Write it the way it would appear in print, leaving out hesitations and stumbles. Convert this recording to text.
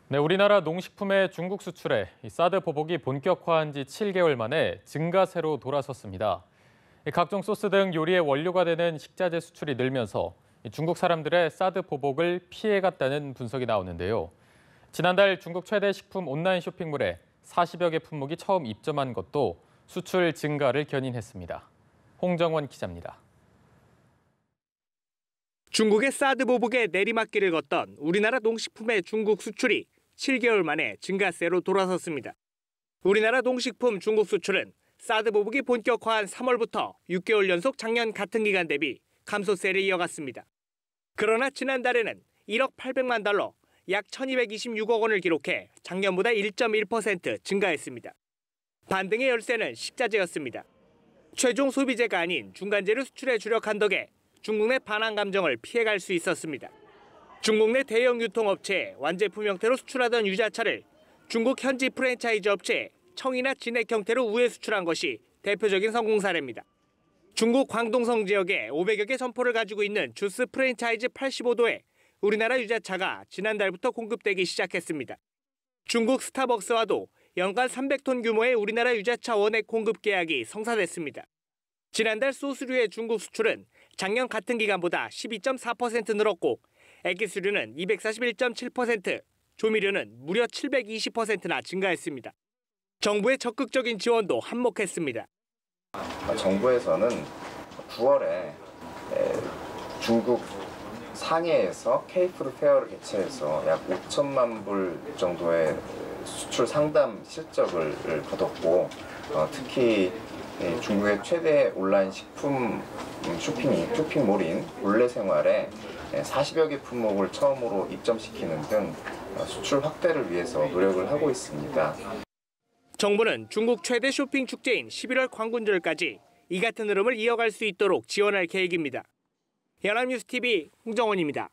네, 우리나라 농식품의 중국 수출에 사드 보복이 본격화한 지 7개월 만에 증가세로 돌아섰습니다. 각종 소스 등 요리의 원료가 되는 식자재 수출이 늘면서 중국 사람들의 사드 보복을 피해갔다는 분석이 나오는데요. 지난달 중국 최대 식품 온라인 쇼핑몰에 40여 개 품목이 처음 입점한 것도 수출 증가를 견인했습니다. 홍정원 기자입니다. 중국의 사드 보복에 내리막길을 걷던 우리나라 농식품의 중국 수출이 7개월 만에 증가세로 돌아섰습니다. 우리나라 농식품 중국 수출은 사드 보복이 본격화한 3월부터 6개월 연속 작년 같은 기간 대비 감소세를 이어갔습니다. 그러나 지난달에는 1억 800만 달러, 약 1226억 원을 기록해 작년보다 1.1% 증가했습니다. 반등의 열쇠는 식자재였습니다. 최종 소비재가 아닌 중간재료 수출에 주력한 덕에 중국 내 반항 감정을 피해갈 수 있었습니다. 중국 내 대형 유통업체에 완제품 형태로 수출하던 유자차를 중국 현지 프랜차이즈 업체에 청이나 진액 형태로 우회 수출한 것이 대표적인 성공 사례입니다. 중국 광동성 지역에 500여 개 점포를 가지고 있는 주스 프랜차이즈 85도에 우리나라 유자차가 지난달부터 공급되기 시작했습니다. 중국 스타벅스와도 연간 300톤 규모의 우리나라 유자차 원액 공급 계약이 성사됐습니다. 지난달 소스류의 중국 수출은 작년 같은 기간보다 12.4% 늘었고 액기스류는 241.7%, 조미료는 무려 720%나 증가했습니다. 정부의 적극적인 지원도 한몫했습니다. 정부에서는 9월에 중국 상해에서 K푸드 페어를 개최해서 약 5천만 불 정도의 수출 상담 실적을 거뒀고 특히 중국의 최대 온라인 식품 쇼핑몰인 올레생활에 40여 개 품목을 처음으로 입점시키는 등 수출 확대를 위해서 노력을 하고 있습니다. 정부는 중국 최대 쇼핑 축제인 11월 광군절까지 이 같은 흐름을 이어갈 수 있도록 지원할 계획입니다. 연합뉴스TV 홍정원입니다.